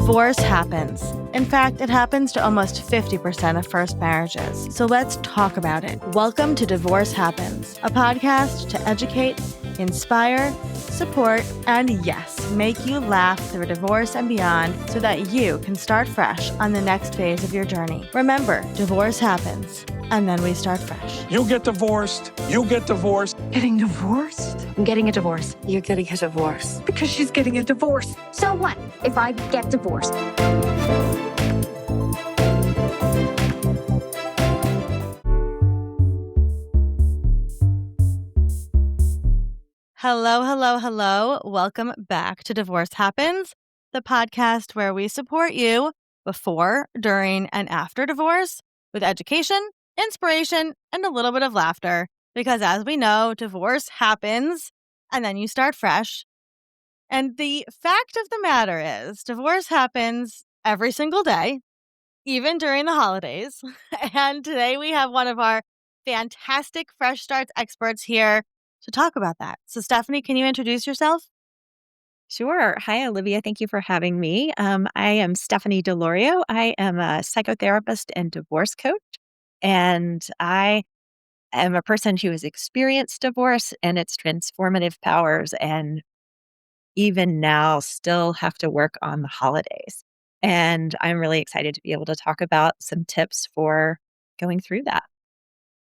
Divorce happens. In fact, it happens to almost 50% of first marriages. So let's talk about it. Welcome to Divorce Happens, a podcast to educate, inspire, support, and yes, make you laugh through divorce and beyond so that you can start fresh on the next phase of your journey. Remember, divorce happens, and then we start fresh. You get divorced. You get divorced. Getting divorced? I'm getting a divorce. You're getting a divorce. Because she's getting a divorce. So what if I get divorced? Hello, hello, hello. Welcome back to Divorce Happens, the podcast where we support you before, during, and after divorce with education, inspiration, and a little bit of laughter. Because as we know, divorce happens and then you start fresh. And the fact of the matter is, divorce happens every single day, even during the holidays. And today we have one of our fantastic Fresh Starts experts here to talk about that. So, Stephanie, can you introduce yourself? Sure. Hi, Olivia. Thank you for having me. I am Stephanie Delorio. I am a psychotherapist and divorce coach, and I am a person who has experienced divorce and its transformative powers, and even now still have to work on the holidays. And I'm really excited to be able to talk about some tips for going through that.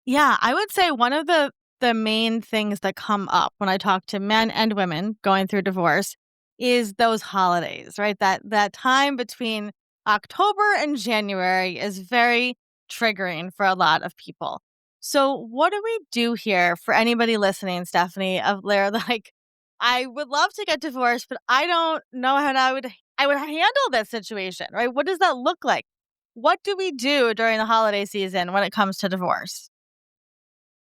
Yeah, I would say one of the main things that come up when I talk to men and women going through divorce is those holidays, right? That time between October and January is very triggering for a lot of people. So what do we do here for anybody listening, Stephanie, of they're like, I would love to get divorced, but I don't know how I would handle this situation, right? What does that look like? What do we do during the holiday season when it comes to divorce?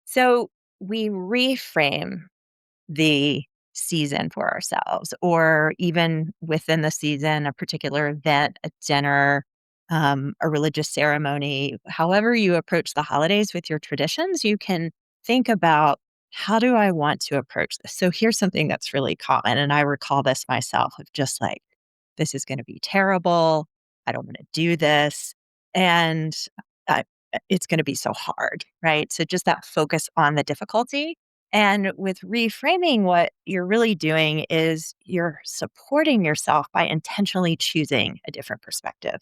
So we reframe the season for ourselves, or even within the season, a particular event, a dinner, a religious ceremony. However you approach the holidays with your traditions, you can think about, how do I want to approach this? So here's something that's really common. And I recall this myself, of just like, this is going to be terrible. I don't want to do this. And uh, it's going to be so hard, right? So just that focus on the difficulty. And with reframing, what you're really doing is you're supporting yourself by intentionally choosing a different perspective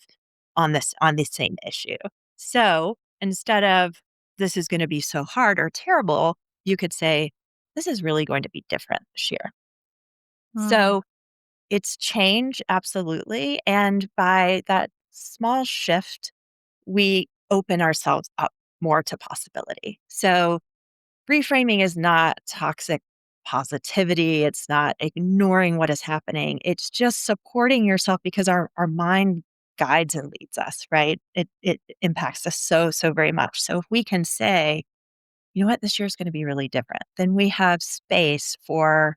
on the same issue. So instead of, this is going to be so hard or terrible, you could say, this is really going to be different this year. So it's change, absolutely. And by that small shift, we open ourselves up more to possibility. So reframing is not toxic positivity. It's not ignoring what is happening. It's just supporting yourself, because our mind guides and leads us, right? It impacts us so very much. So if we can say, you know what, this year is going to be really different, then we have space for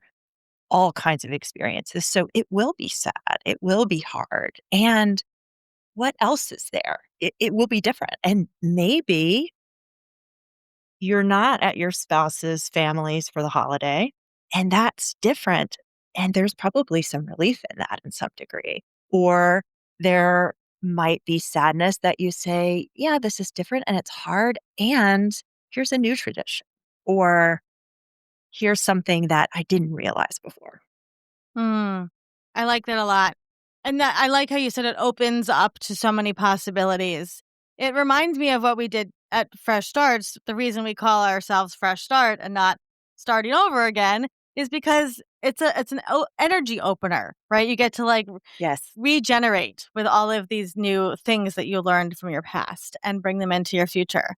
all kinds of experiences. So it will be sad. It will be hard. And what else is there? It will be different. And maybe you're not at your spouse's families for the holiday, and that's different. And there's probably some relief in that in some degree. Or there might be sadness that you say, yeah, this is different and it's hard. And here's a new tradition. Or here's something that I didn't realize before. I like that a lot. And that I like how you said it opens up to so many possibilities. It reminds me of what we did at Fresh Starts. The reason we call ourselves Fresh Start and not starting over again is because it's an energy opener, right? You get to Yes. regenerate with all of these new things that you learned from your past and bring them into your future.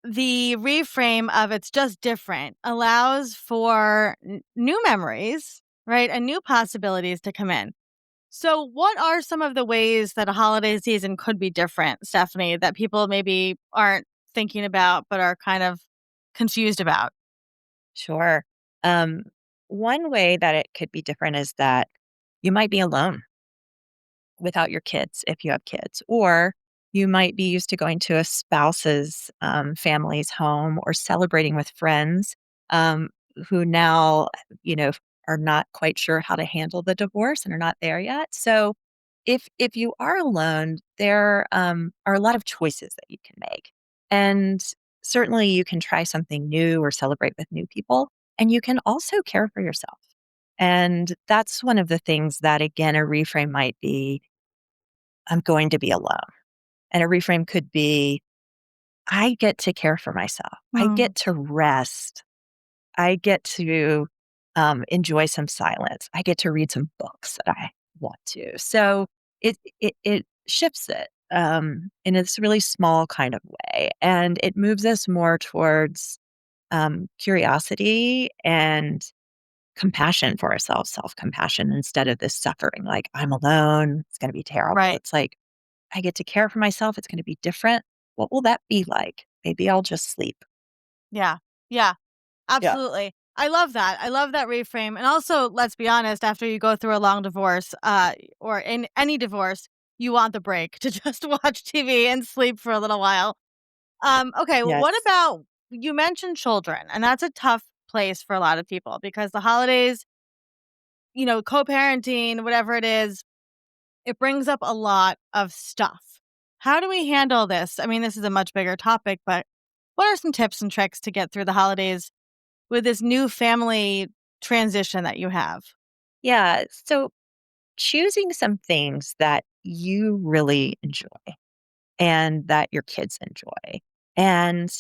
The reframe of it's just different allows for new memories, right? And new possibilities to come in. So, what are some of the ways that a holiday season could be different, Stephanie, that people maybe aren't thinking about but are kind of confused about? Sure. One way that it could be different is that you might be alone without your kids if you have kids, or you might be used to going to a spouse's family's home, or celebrating with friends who now, are not quite sure how to handle the divorce and are not there yet. So if you are alone, there are a lot of choices that you can make. And certainly you can try something new or celebrate with new people. And you can also care for yourself. And that's one of the things that, again, a reframe might be I'm going to be alone. And a reframe could be I get to care for myself. I Mm, get to rest. I get to enjoy some silence. I get to read some books that I want to. So it shifts it in this really small kind of way, and it moves us more towards curiosity and compassion for ourselves, self compassion instead of this suffering. Like I'm alone. It's going to be terrible. right. It's like I get to care for myself. It's going to be different. What will that be like? Maybe I'll just sleep. Yeah. Yeah. Yeah. Absolutely. I love that. I love that reframe. And also, let's be honest, after you go through a long divorce, or in any divorce, you want the break to just watch TV and sleep for a little while. Okay, what Yes. about you mentioned children, and that's a tough place for a lot of people because the holidays, co-parenting, whatever it is, it brings up a lot of stuff. How do we handle this? I mean, this is a much bigger topic, but what are some tips and tricks to get through the holidays with this new family transition that you have? Yeah. So choosing some things that you really enjoy and that your kids enjoy, and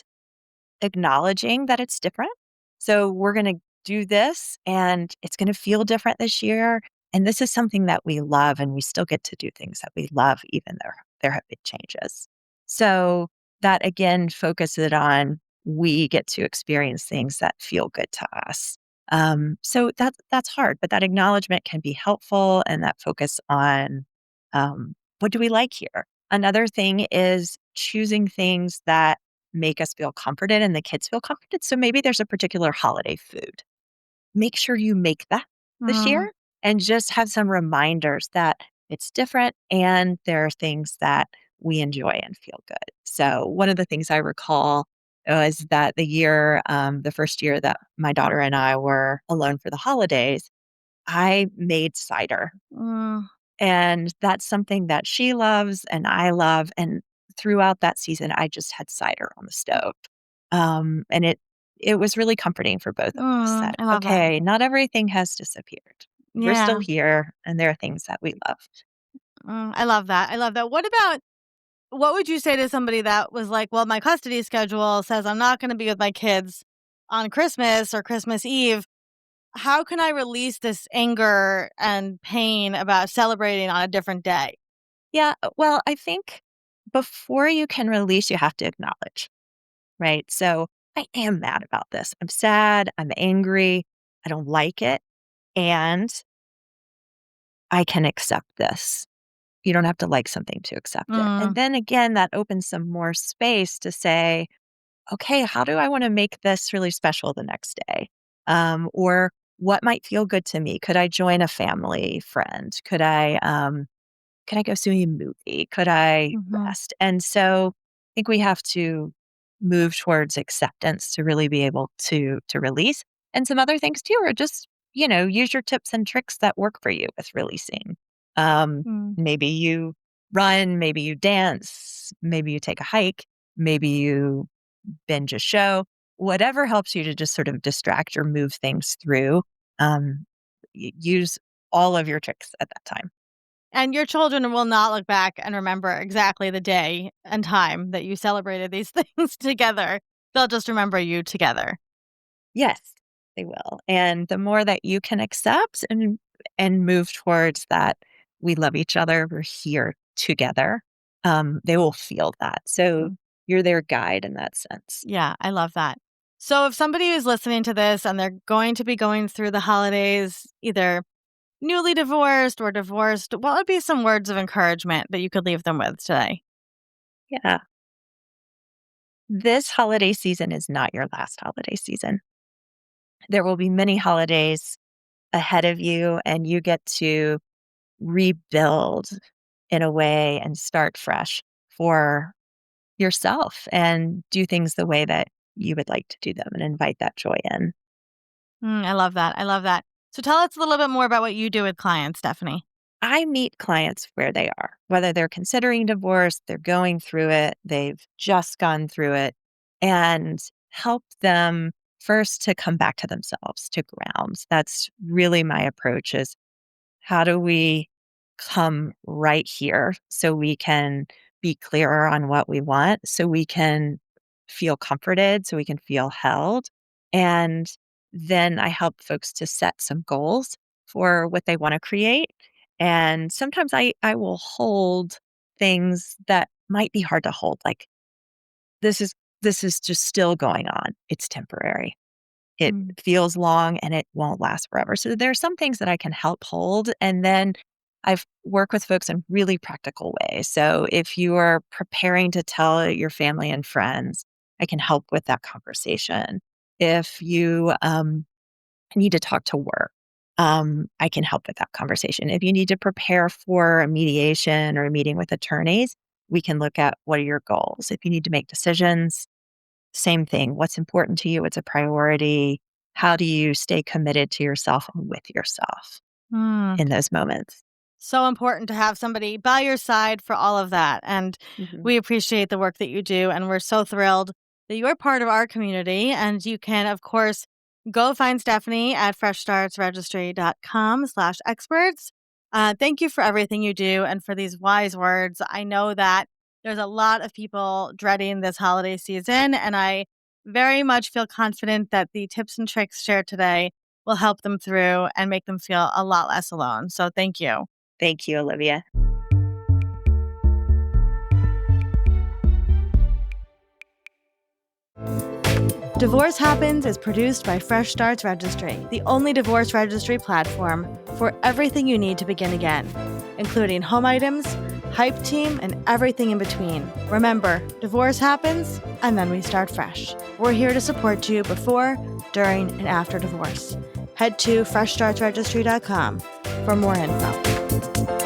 acknowledging that it's different. So we're going to do this and it's going to feel different this year. And this is something that we love, and we still get to do things that we love, even though there have been changes. So that again focuses it on we get to experience things that feel good to us. So that's hard, but that acknowledgement can be helpful, and that focus on what do we like here. Another thing is choosing things that make us feel comforted and the kids feel comforted. So maybe there's a particular holiday food. Make sure you make that this Mm, year and just have some reminders that it's different and there are things that we enjoy and feel good. So one of the things I recall was that the first year that my daughter and I were alone for the holidays, I made cider, mm, and that's something that she loves and I love, and throughout that season, I just had cider on the stove. And it was really comforting for both of us that, I love that. okay, not everything has disappeared. We're still Yeah. here, and there are things that we love. I love that. I love that. What would you say to somebody that was like, well, my custody schedule says I'm not going to be with my kids on Christmas or Christmas Eve. How can I release this anger and pain about celebrating on a different day? Yeah, well, I think before you can release, you have to acknowledge, right? So I am mad about this. I'm sad. I'm angry. I don't like it. And I can accept this. You don't have to like something to accept it. And Mm, then again, that opens some more space to say, okay, how do I want to make this really special the next day? Or what might feel good to me? Could I join a family friend? Could I go see a movie? Could I mhm, rest? And so I think we have to move towards acceptance to really be able to release. And some other things too are just, use your tips and tricks that work for you with releasing. mm. Maybe you run, maybe you dance, maybe you take a hike, maybe you binge a show, whatever helps you to just sort of distract or move things through. Um, Use all of your tricks at that time. And your children will not look back and remember exactly the day and time that you celebrated these things together. They'll just remember you together. Yes, they will. And the more that you can accept and move towards that, we love each other, we're here together, they will feel that. So Mm. you're their guide in that sense. Yeah, I love that. So if somebody is listening to this and they're going to be going through the holidays, either newly divorced or divorced, what would be some words of encouragement that you could leave them with today? Yeah. This holiday season is not your last holiday season. There will be many holidays ahead of you, and you get to rebuild in a way and start fresh for yourself and do things the way that you would like to do them and invite that joy in. I love that. I love that. So tell us a little bit more about what you do with clients, Stephanie. I meet clients where they are, whether they're considering divorce, they're going through it, they've just gone through it, and help them first to come back to themselves, to ground. That's really my approach is how do we come right here so we can be clearer on what we want, so we can feel comforted, so we can feel held. And then I help folks to set some goals for what they want to create. And sometimes I will hold things that might be hard to hold, like this is this is just still going on. It's temporary. It Mm. feels long and it won't last forever. So there are some things that I can help hold. And then I've worked with folks in really practical ways. So if you are preparing to tell your family and friends, I can help with that conversation. If you need to talk to work, I can help with that conversation. If you need to prepare for a mediation or a meeting with attorneys, we can look at what are your goals. If you need to make decisions, same thing. What's important to you? What's a priority? How do you stay committed to yourself and with yourself Mm. in those moments? So important to have somebody by your side for all of that. And Mhm. we appreciate the work that you do. And we're so thrilled that you're part of our community. And you can, of course, go find Stephanie at freshstartsregistry.com/experts. Thank you for everything you do and for these wise words. I know that there's a lot of people dreading this holiday season. And I very much feel confident that the tips and tricks shared today will help them through and make them feel a lot less alone. So thank you. Thank you, Olivia. Divorce Happens is produced by Fresh Starts Registry, the only divorce registry platform for everything you need to begin again, including home items, hype team, and everything in between. Remember, divorce happens, and then we start fresh. We're here to support you before, during, and after divorce. Head to freshstartsregistry.com for more info.